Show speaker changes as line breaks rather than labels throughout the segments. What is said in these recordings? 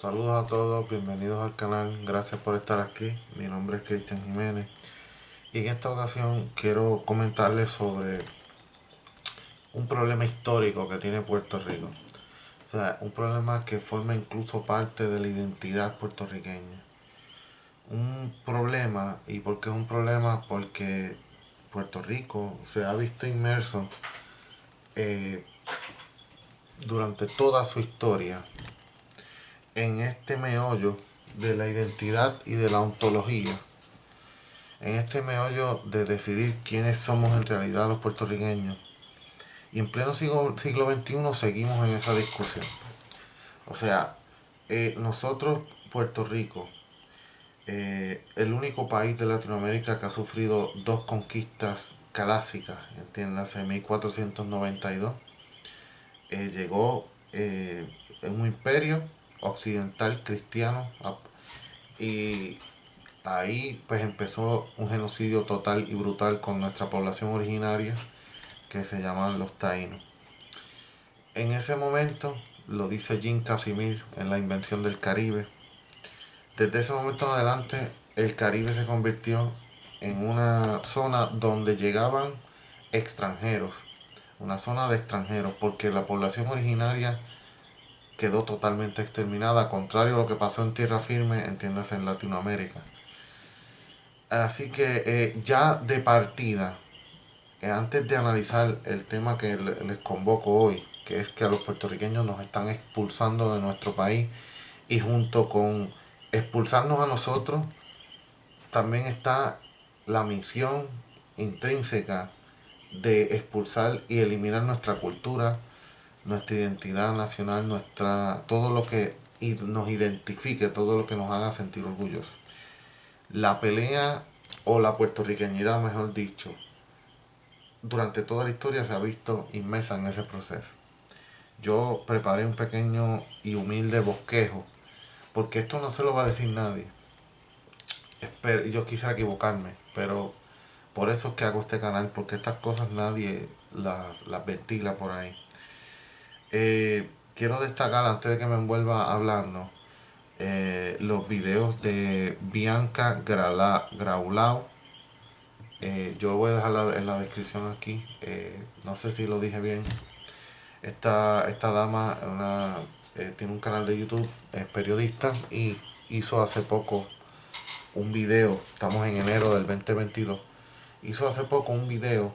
Saludos a todos, bienvenidos al canal, gracias por estar aquí. Mi nombre es Cristian Jiménez y en esta ocasión quiero comentarles sobre un problema histórico que tiene Puerto Rico. O sea, un problema que forma incluso parte de la identidad puertorriqueña. Un problema, ¿y por qué es un problema? Porque Puerto Rico se ha visto inmerso eh, durante toda su historia en este meollo de la identidad y de la ontología, en este meollo de decidir quiénes somos en realidad los puertorriqueños. Y en pleno siglo XXI seguimos en esa discusión. O sea, nosotros, Puerto Rico, el único país de Latinoamérica que ha sufrido dos conquistas clásicas, entiéndase, en 1492, llegó en un imperio occidental cristiano y ahí pues empezó un genocidio total y brutal con nuestra población originaria que se llaman los taínos. En ese momento, lo dice Jim Casimir en La invención del Caribe, desde ese momento en adelante el Caribe se convirtió en una zona donde llegaban extranjeros, una zona de extranjeros, porque la población originaria quedó totalmente exterminada, contrario a lo que pasó en tierra firme, entiéndase en Latinoamérica. Así que ya de partida, antes de analizar el tema que les convoco hoy, que es que a los puertorriqueños nos están expulsando de nuestro país y junto con expulsarnos a nosotros, también está la misión intrínseca de expulsar y eliminar nuestra cultura, nuestra identidad nacional, todo lo que nos identifique, todo lo que nos haga sentir orgullosos. La pelea o la puertorriqueñidad, mejor dicho, durante toda la historia se ha visto inmersa en ese proceso. Yo preparé un pequeño y humilde bosquejo, porque esto no se lo va a decir nadie. Yo quisiera equivocarme, pero por eso es que hago este canal, porque estas cosas nadie las ventila por ahí. Quiero destacar, antes de que me envuelva hablando, los videos de Bianca Graulao. Yo lo voy a dejar en la descripción aquí. No sé si lo dije bien. Esta dama tiene un canal de YouTube, es periodista y hizo hace poco un video, estamos en enero del 2022, hizo hace poco un video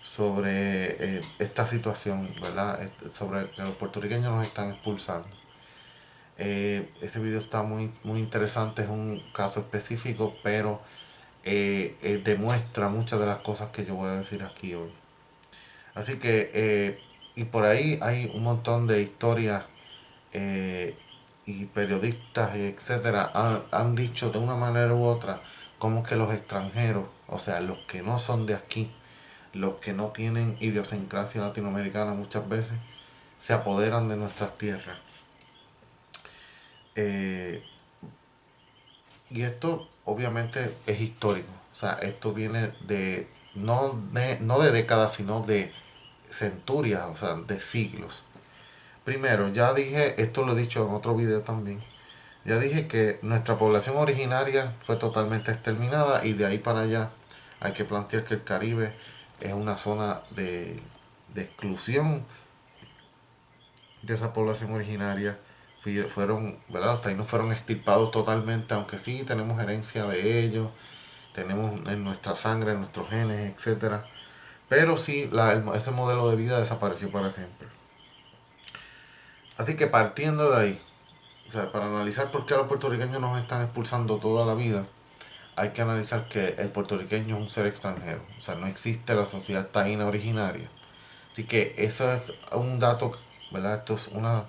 sobre esta situación, ¿verdad? Sobre que los puertorriqueños nos están expulsando. Este video está muy interesante, es un caso específico, pero demuestra muchas de las cosas que yo voy a decir aquí hoy. Así que, y por ahí hay un montón de historias eh, y periodistas, etcétera, han dicho de una manera u otra como que los extranjeros, o sea, los que no son de aquí, los que no tienen idiosincrasia latinoamericana muchas veces, se apoderan de nuestras tierras. Eh, y esto obviamente es histórico, o sea, esto viene no de décadas, sino de centurias, o sea, de siglos. Primero, ya dije, esto lo he dicho en otro video también, ya dije que nuestra población originaria fue totalmente exterminada y de ahí para allá hay que plantear que el Caribe es una zona de exclusión de esa población originaria. ¿Verdad? Los taínos fueron extirpados totalmente, aunque sí tenemos herencia de ellos, tenemos en nuestra sangre, en nuestros genes, etcétera. Pero sí, ese modelo de vida desapareció para siempre. Así que partiendo de ahí, o sea, para analizar por qué a los puertorriqueños nos están expulsando toda la vida, hay que analizar que el puertorriqueño es un ser extranjero. O sea, no existe la sociedad taína originaria. Así que eso es un dato, ¿verdad? Esto es una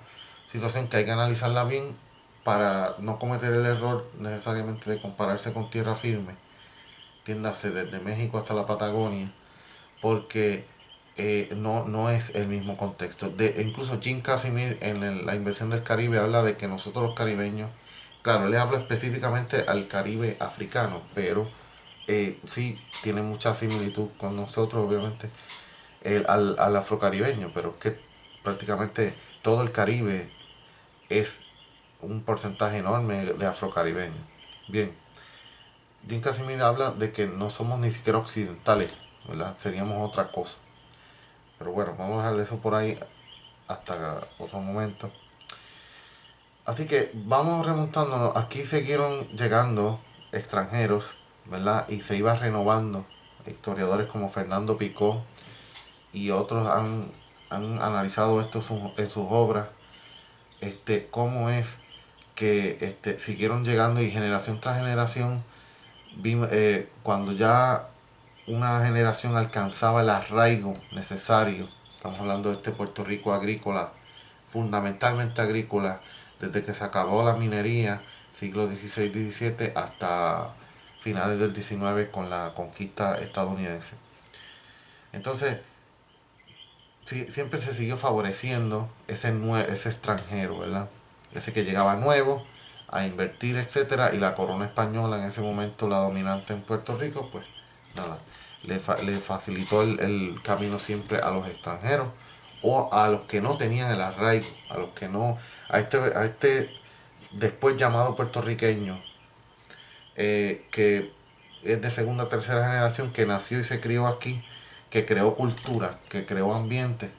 situación que hay que analizarla bien para no cometer el error necesariamente de compararse con tierra firme. Entiéndase desde México hasta la Patagonia, porque no es el mismo contexto. Incluso Jim Casimir en la inversión del Caribe habla de que nosotros los caribeños, claro, le habla específicamente al Caribe africano, pero sí tiene mucha similitud con nosotros, obviamente, al afrocaribeño, pero que prácticamente todo el Caribe es un porcentaje enorme de afrocaribeños. Bien, Jim Casimir habla de que no somos ni siquiera occidentales, ¿verdad? Seríamos otra cosa. Pero bueno, vamos a dejar eso por ahí hasta otro momento. Así que vamos remontándonos. Aquí siguieron llegando extranjeros, ¿verdad? Y se iba renovando. Historiadores como Fernando Picó y otros han analizado esto en sus obras. Cómo es que siguieron llegando y generación tras generación, cuando ya una generación alcanzaba el arraigo necesario, estamos hablando de este Puerto Rico agrícola, fundamentalmente agrícola, desde que se acabó la minería, siglo XVI-XVII, hasta finales del XIX con la conquista estadounidense. Entonces, siempre se siguió favoreciendo ese extranjero, ¿verdad? Ese que llegaba nuevo a invertir, etcétera, y la corona española, en ese momento la dominante en Puerto Rico, pues nada, le facilitó el camino siempre a los extranjeros o a los que no tenían el arraigo, a los que no, a este después llamado puertorriqueño, que es de segunda o tercera generación, que nació y se crió aquí, que creó cultura, que creó ambiente.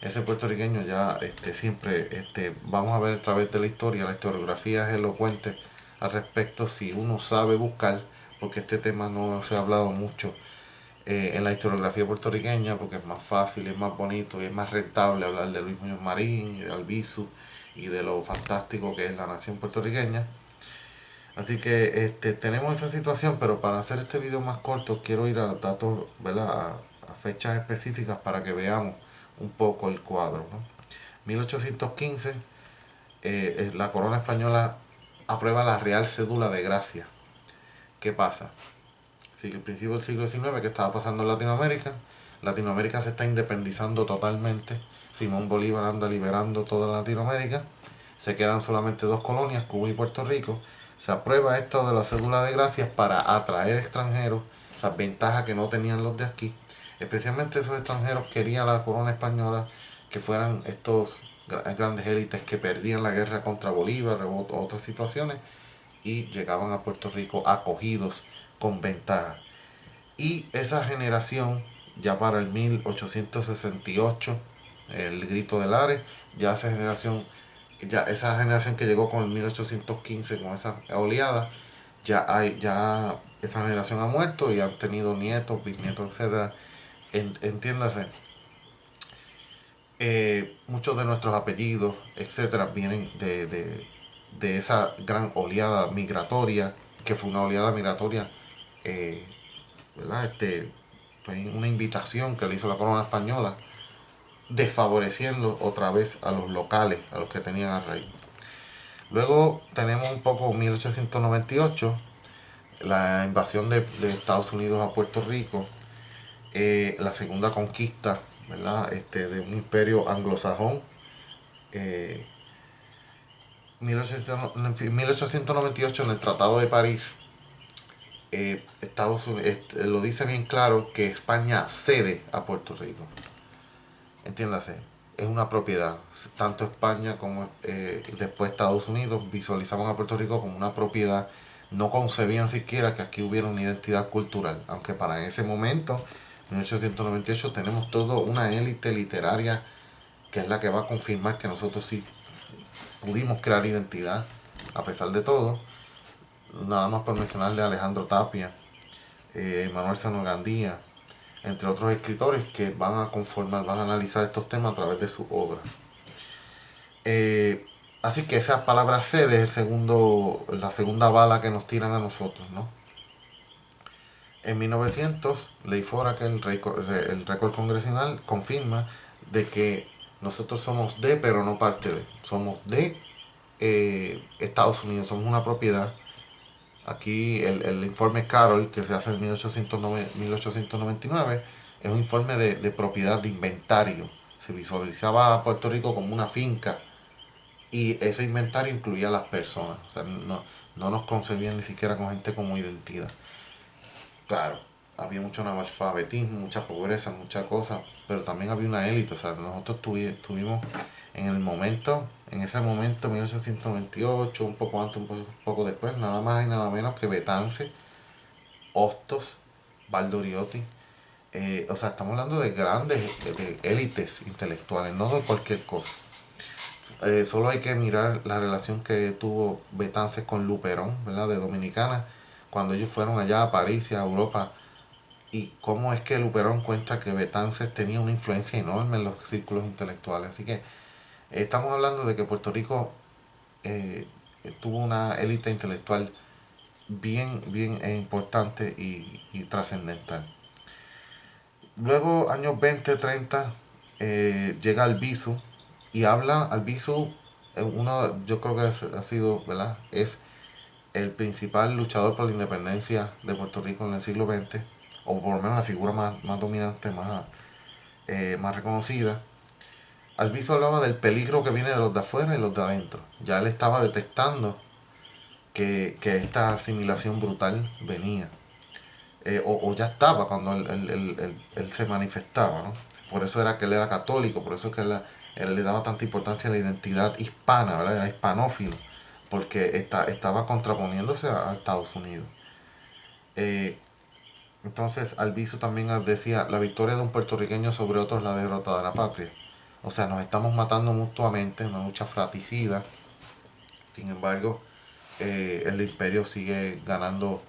Ese puertorriqueño ya siempre, vamos a ver a través de la historia, la historiografía es elocuente al respecto si uno sabe buscar, porque este tema no se ha hablado mucho en la historiografía puertorriqueña, porque es más fácil, es más bonito y es más rentable hablar de Luis Muñoz Marín y de Albizu y de lo fantástico que es la nación puertorriqueña. Así que tenemos esa situación, pero para hacer este video más corto quiero ir a los datos, ¿verdad? A fechas específicas para que veamos un poco el cuadro, ¿no? 1815, la corona española aprueba la Real Cédula de Gracia. ¿Qué pasa? Sí, el principio del siglo XIX, que estaba pasando en Latinoamérica. Latinoamérica se está independizando totalmente. Simón Bolívar anda liberando toda Latinoamérica. Se quedan solamente dos colonias, Cuba y Puerto Rico. Se aprueba esto de la cédula de gracias para atraer extranjeros, esas ventajas que no tenían los de aquí. Especialmente esos extranjeros quería la corona española que fueran estos grandes élites que perdían la guerra contra Bolívar o otras situaciones y llegaban a Puerto Rico acogidos con ventaja. Y esa generación, ya para el 1868, el grito de Lares, esa generación que llegó con el 1815, con esa oleada, ya esa generación ha muerto y han tenido nietos, bisnietos, etcétera. Entiéndase, muchos de nuestros apellidos, etcétera, vienen de esa gran oleada migratoria, que fue una oleada migratoria, eh, ¿verdad? Fue una invitación que le hizo la corona española, desfavoreciendo otra vez a los locales, a los que tenían arraigo. Luego tenemos un poco 1898, la invasión de Estados Unidos a Puerto Rico, la segunda conquista, ¿verdad? De un imperio anglosajón. 1898, en el Tratado de París, Estados Unidos lo dice bien claro que España cede a Puerto Rico. Entiéndase, es una propiedad. Tanto España como después Estados Unidos visualizaban a Puerto Rico como una propiedad. No concebían siquiera que aquí hubiera una identidad cultural, aunque para ese momento, en 1898, tenemos toda una élite literaria que es la que va a confirmar que nosotros sí pudimos crear identidad, a pesar de todo. Nada más por mencionarle a Alejandro Tapia, Manuel Sano Gandía, entre otros escritores que van a conformar, van a analizar estos temas a través de su obra. Así que esa palabra sede es la segunda bala que nos tiran a nosotros, ¿no? En 1900, Ley Fora, que es el récord congresional, confirma de que nosotros somos de, pero no parte de. Somos de Estados Unidos, somos una propiedad. Aquí el informe Carroll, que se hace en 1899, es un informe de propiedad, de inventario. Se visualizaba a Puerto Rico como una finca y ese inventario incluía a las personas. O sea, no nos concebían ni siquiera con gente como identidad. Claro, había mucho analfabetismo, mucha pobreza, muchas cosas, pero también había una élite. O sea, nosotros tuvimos en ese momento, 1898, un poco antes, un poco después, nada más y nada menos que Betance, Hostos, Valdoriotti. O sea, estamos hablando de grandes de élites intelectuales, no de cualquier cosa. Solo hay que mirar la relación que tuvo Betances con Luperón, ¿verdad? De Dominicana, cuando ellos fueron allá a París y a Europa, y cómo es que Luperón cuenta que Betances tenía una influencia enorme en los círculos intelectuales. Así que estamos hablando de que Puerto Rico eh, tuvo una élite intelectual bien importante y trascendental. Luego, años 20 30 llega Albizu y habla Albizu, yo creo que ha sido, ¿verdad? Es el principal luchador por la independencia de Puerto Rico en el siglo XX, o por lo menos la figura más dominante, más reconocida. Albizu hablaba del peligro que viene de los de afuera y los de adentro. Ya él estaba detectando que esta asimilación brutal venía. O ya estaba cuando él se manifestaba, ¿no? Por eso era que él era católico, por eso es que él le daba tanta importancia a la identidad hispana, ¿verdad? Era hispanófilo, porque estaba contraponiéndose a Estados Unidos. Eh, entonces, Albizu también decía, la victoria de un puertorriqueño sobre otro es la derrota de la patria. O sea, nos estamos matando mutuamente, una lucha fratricida. Sin embargo, el imperio sigue ganando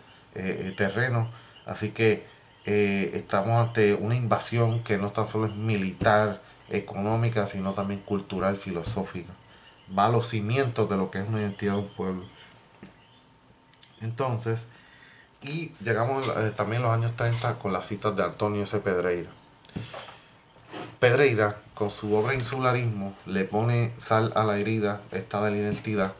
terreno. Así que estamos ante una invasión que no tan solo es militar, económica, sino también cultural, filosófica. Va a los cimientos de lo que es una identidad de un pueblo. Entonces, y llegamos también a los años 30 con las citas de Antonio S. Pedreira. Pedreira, con su obra Insularismo, le pone sal a la herida esta de la identidad.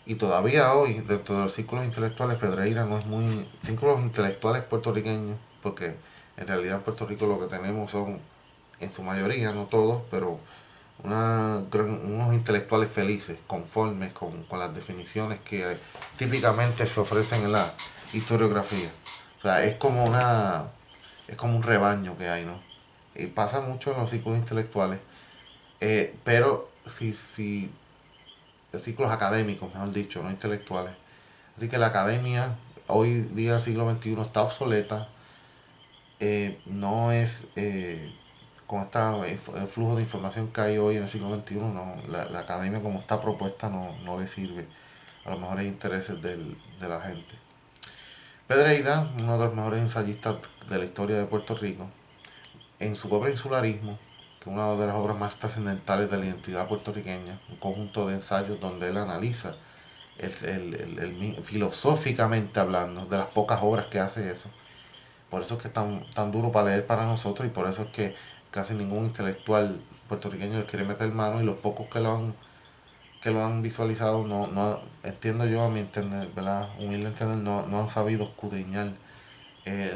Y todavía hoy, dentro de los círculos intelectuales, Pedreira no es muy... Círculos intelectuales puertorriqueños, porque en realidad en Puerto Rico lo que tenemos son, en su mayoría, no todos, pero unos intelectuales felices, conformes con las definiciones que típicamente se ofrecen en la historiografía. O sea, es como un rebaño que hay, ¿no? Y pasa mucho en los círculos intelectuales, pero si ciclos académicos, mejor dicho, no intelectuales. Así que la academia hoy día del siglo XXI está obsoleta, no es con el flujo de información que hay hoy en el siglo XXI, no, la academia como está propuesta no le sirve a los mejores intereses de la gente. Pedreira, uno de los mejores ensayistas de la historia de Puerto Rico, en su obra Insularismo, que es una de las obras más trascendentales de la identidad puertorriqueña, un conjunto de ensayos donde él analiza filosóficamente hablando, de las pocas obras que hace eso. Por eso es que es tan duro para leer para nosotros y por eso es que casi ningún intelectual puertorriqueño le quiere meter mano y los pocos que lo han visualizado entiendo yo a mi entender, ¿verdad? Humilde entender, no han sabido escudriñar,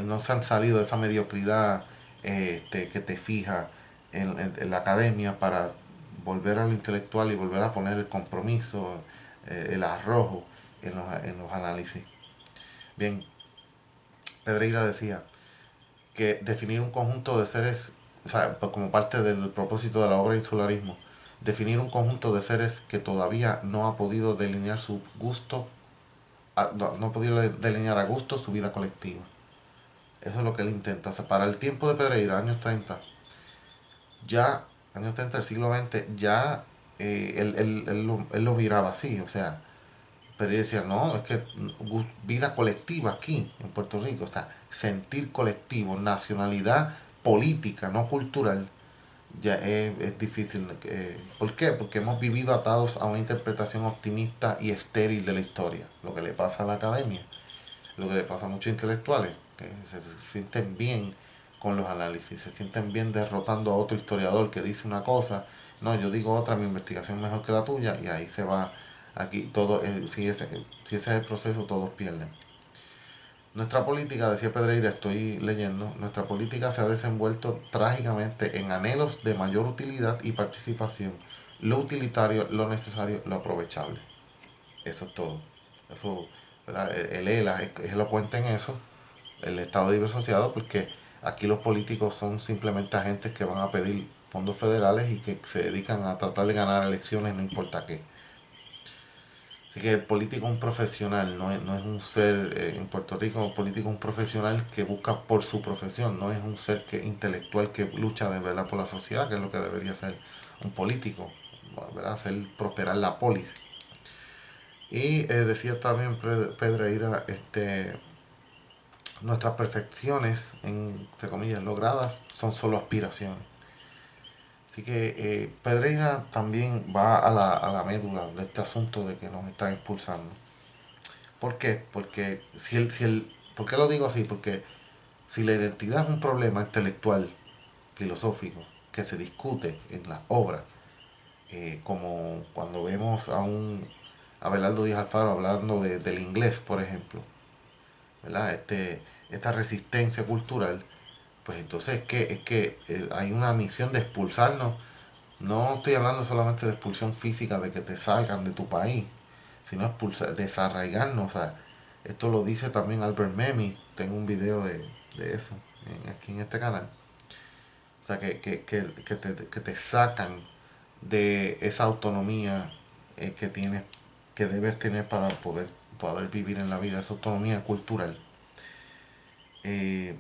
no se han salido de esa mediocridad que te fija en la academia para volver al intelectual y volver a poner el compromiso, el arrojo en los análisis. Bien, Pedreira decía que definir un conjunto de seres, o sea, pues como parte del propósito de la obra Insularismo, definir un conjunto de seres que todavía no ha podido delinear su gusto, no ha podido delinear a gusto su vida colectiva. Eso es lo que él intenta. O sea, para el tiempo de Pedreira, años 30, ya, años 30 del siglo XX, ya él lo miraba así, o sea, pero ella decía, no, es que vida colectiva aquí en Puerto Rico, o sea, sentir colectivo, nacionalidad política, no cultural, ya es difícil. ¿Por qué? Porque hemos vivido atados a una interpretación optimista y estéril de la historia, lo que le pasa a la academia, lo que le pasa a muchos intelectuales, que se sienten bien con los análisis, se sienten bien derrotando a otro historiador que dice una cosa, no, yo digo otra, mi investigación es mejor que la tuya, y ahí se va, aquí todo, si ese es el proceso, todos pierden. Nuestra política, decía Pedreira, estoy leyendo, nuestra política se ha desenvuelto trágicamente en anhelos de mayor utilidad y participación, lo utilitario, lo necesario, lo aprovechable. Eso es todo. Eso, ¿verdad? El ELA es elocuente en eso. el Estado Libre Asociado, porque aquí los políticos son simplemente agentes que van a pedir fondos federales y que se dedican a tratar de ganar elecciones no importa qué. Así que el político es un profesional, no es un ser, en Puerto Rico el político es un profesional que busca por su profesión, no es un ser intelectual que lucha de verdad por la sociedad, que es lo que debería ser un político, ¿verdad? Hacer prosperar la polis. Y decía también Pedreira, nuestras perfecciones, entre comillas, logradas, son solo aspiraciones. Así que Pedreira también va a la médula de este asunto de que nos están expulsando. ¿Por qué? Porque ¿por qué lo digo así? Porque si la identidad es un problema intelectual, filosófico, que se discute en las obras, como cuando vemos a Abelardo Díaz Alfaro hablando del inglés, por ejemplo, ¿verdad? Esta resistencia cultural, pues entonces es que hay una misión de expulsarnos. No estoy hablando solamente de expulsión física, de que te salgan de tu país, sino expulsar, desarraigarnos. O sea, esto lo dice también Albert Memmi. Tengo un video de eso aquí en este canal. O sea, que te sacan de esa autonomía que tienes, que debes tener para poder vivir en la vida, esa autonomía cultural. En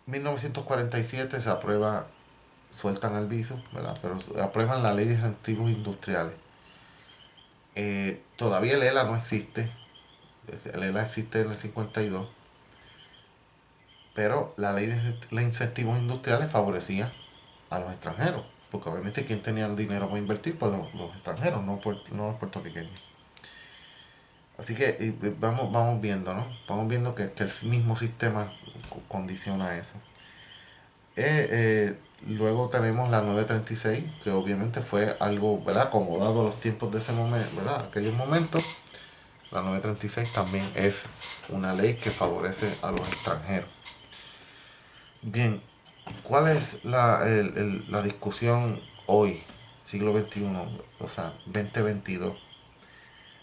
1947 se aprueba, sueltan el viso, ¿verdad? Pero aprueban la ley de incentivos industriales. Todavía el ELA no existe, el ELA existe en el 52, pero la ley de incentivos industriales favorecía a los extranjeros, porque obviamente quien tenía el dinero para invertir, pues los extranjeros, no los puertorriqueños. Así que vamos viendo, ¿no? Vamos viendo que el mismo sistema condiciona eso. Luego tenemos la 936, que obviamente fue algo, ¿verdad? Acomodado a los tiempos de ese momento, ¿verdad? Aquellos momentos. La 936 también es una ley que favorece a los extranjeros. Bien, ¿cuál es la discusión hoy, siglo XXI, o sea, 2022?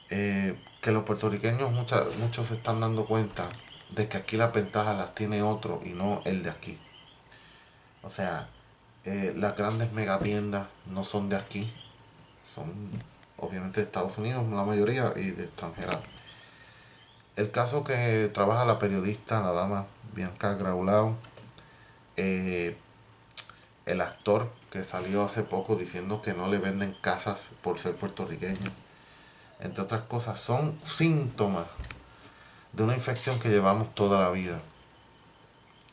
Que los puertorriqueños, muchos se están dando cuenta de que aquí las ventajas las tiene otro y no el de aquí. O sea, las grandes megatiendas no son de aquí, son obviamente de Estados Unidos, la mayoría, y de extranjeras. El caso que trabaja la periodista, la dama Bianca Graulao, eh, el actor que salió hace poco diciendo que no le venden casas por ser puertorriqueño, entre otras cosas, son síntomas de una infección que llevamos toda la vida.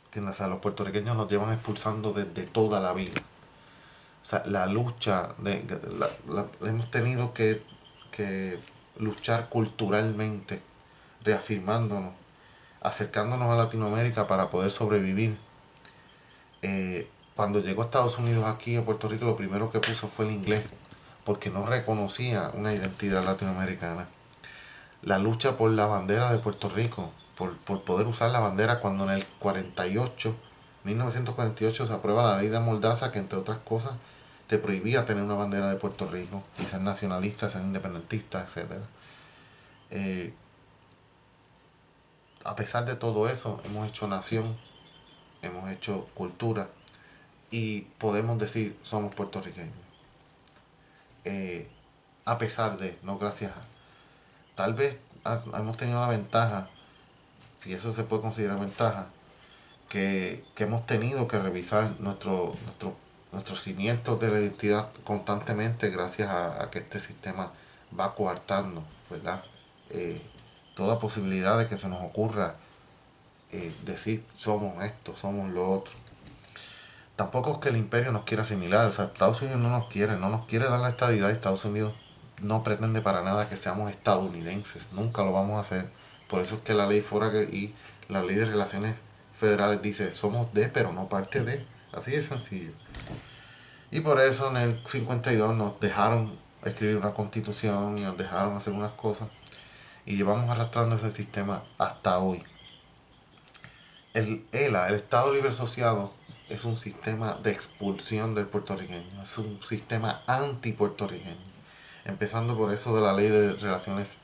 ¿Entiendes? O sea, los puertorriqueños nos llevan expulsando desde toda la vida. O sea, la lucha, hemos tenido que luchar culturalmente, reafirmándonos, acercándonos a Latinoamérica para poder sobrevivir. Cuando llegó a Estados Unidos aquí a Puerto Rico, lo primero que puso fue el inglés, porque no reconocía una identidad latinoamericana. La lucha por la bandera de Puerto Rico, por poder usar la bandera cuando en el 1948 se aprueba la ley de Mordaza, que entre otras cosas te prohibía tener una bandera de Puerto Rico y ser nacionalista, ser independentista, etcétera. Eh, a pesar de todo eso, hemos hecho nación, hemos hecho cultura y podemos decir somos puertorriqueños. Eh, a pesar de, no gracias a. Tal vez hemos tenido la ventaja, si eso se puede considerar ventaja, que hemos tenido que revisar nuestros cimientos de la identidad constantemente gracias a que este sistema va coartando, ¿verdad? Eh, Toda posibilidad de que se nos ocurra decir somos esto, somos lo otro. Tampoco es que el imperio nos quiera asimilar, o sea, Estados Unidos no nos quiere dar la estadidad. Estados Unidos no pretende para nada que seamos estadounidenses, nunca lo vamos a hacer. Por eso es que la ley Foraker y la ley de relaciones federales dice somos de, pero no parte de, así de sencillo. Y por eso en el 52 nos dejaron escribir una constitución y nos dejaron hacer unas cosas y llevamos arrastrando ese sistema hasta hoy. El ELA, el Estado Libre Asociado, es un sistema de expulsión del puertorriqueño, es un sistema anti-puertorriqueño. Empezando por eso de la ley de relaciones,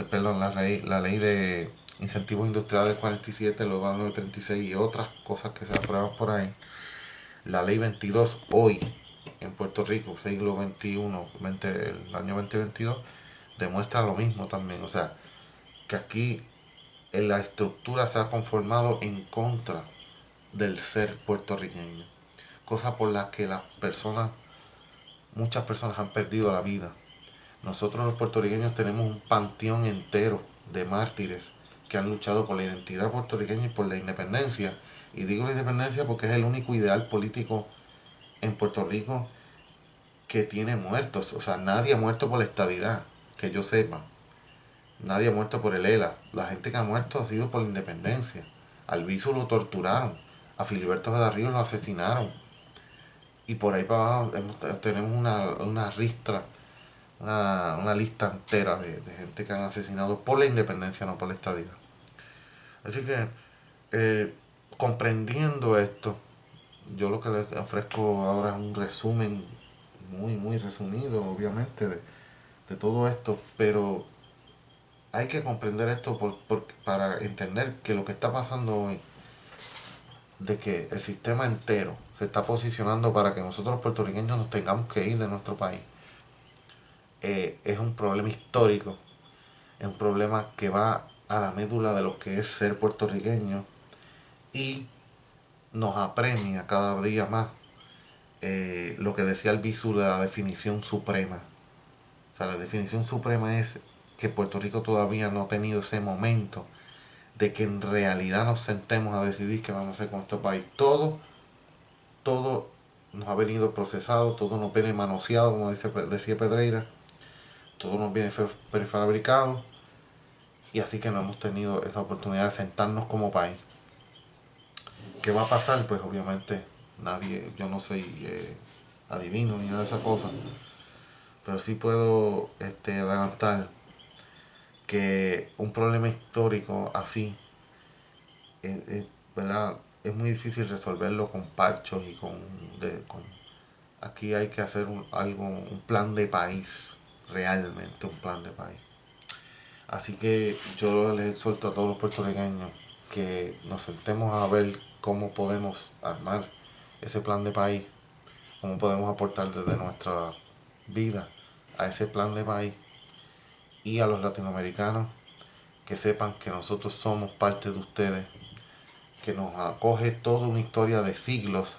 perdón, la ley de incentivos industriales del 47, luego la 936 y otras cosas que se aprueban por ahí. La ley 22 hoy en Puerto Rico, siglo XXI, el año 2022, demuestra lo mismo también. O sea, que aquí en la estructura se ha conformado en contra del ser puertorriqueño. Cosa por la que muchas personas han perdido la vida. Nosotros los puertorriqueños tenemos un panteón entero de mártires que han luchado por la identidad puertorriqueña y por la independencia. Y digo la independencia porque es el único ideal político en Puerto Rico que tiene muertos. O sea, nadie ha muerto por la estadidad, que yo sepa. Nadie ha muerto por el ELA. La gente que ha muerto ha sido por la independencia. Al Albizu lo torturaron. A Filiberto Ríos lo asesinaron. Y por ahí para abajo tenemos una ristra, una lista entera de gente que han asesinado por la independencia, no por la estadía. Así que, comprendiendo esto, yo lo que les ofrezco ahora es un resumen muy resumido, obviamente, de todo esto, pero hay que comprender esto para entender que lo que está pasando hoy, de que el sistema entero se está posicionando para que nosotros los puertorriqueños nos tengamos que ir de nuestro país, es un problema histórico, es un problema que va a la médula de lo que es ser puertorriqueño y nos apremia cada día más lo que decía el Visu de la definición suprema. O sea, la definición suprema es que Puerto Rico todavía no ha tenido ese momento de que en realidad nos sentemos a decidir qué vamos a hacer con este país. Todo nos ha venido procesado, todo nos viene manoseado, como decía Pedreira, todo nos viene prefabricado, y así que no hemos tenido esa oportunidad de sentarnos como país. ¿Qué va a pasar? Pues obviamente nadie, yo no soy adivino ni nada de esas cosas, pero sí puedo adelantar que un problema histórico así, ¿verdad? Es muy difícil resolverlo con parchos y aquí hay que hacer un plan de país, realmente un plan de país. Así que yo les exhorto a todos los puertorriqueños que nos sentemos a ver cómo podemos armar ese plan de país, cómo podemos aportar desde nuestra vida a ese plan de país, y a los latinoamericanos que sepan que nosotros somos parte de ustedes, que nos acoge toda una historia de siglos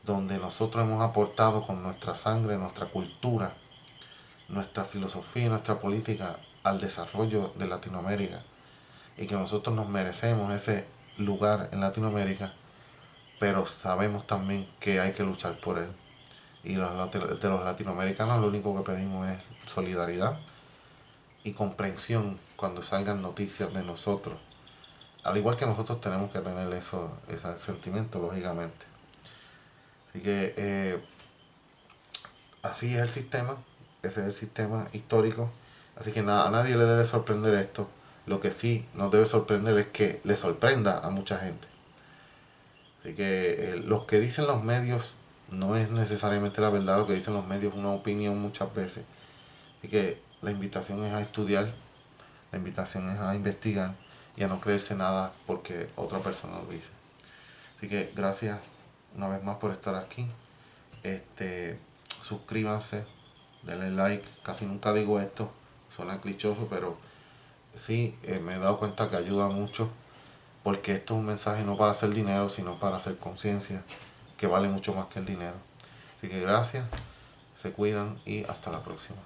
donde nosotros hemos aportado con nuestra sangre, nuestra cultura, nuestra filosofía y nuestra política al desarrollo de Latinoamérica, y que nosotros nos merecemos ese lugar en Latinoamérica, pero sabemos también que hay que luchar por él. Y de los latinoamericanos lo único que pedimos es solidaridad y comprensión cuando salgan noticias de nosotros. Al igual que nosotros tenemos que tener ese sentimiento, lógicamente. Así que así es el sistema, ese es el sistema histórico. Así que a nadie le debe sorprender esto. Lo que sí nos debe sorprender es que le sorprenda a mucha gente. Así que lo que dicen los medios no es necesariamente la verdad. Lo que dicen los medios es una opinión muchas veces. Así que la invitación es a estudiar, la invitación es a investigar y a no creerse nada porque otra persona lo dice. Así que gracias una vez más por estar aquí. Suscríbanse, denle like. Casi nunca digo esto, suena clichoso, pero sí, me he dado cuenta que ayuda mucho, porque esto es un mensaje no para hacer dinero, sino para hacer conciencia, que vale mucho más que el dinero. Así que gracias, se cuidan y hasta la próxima.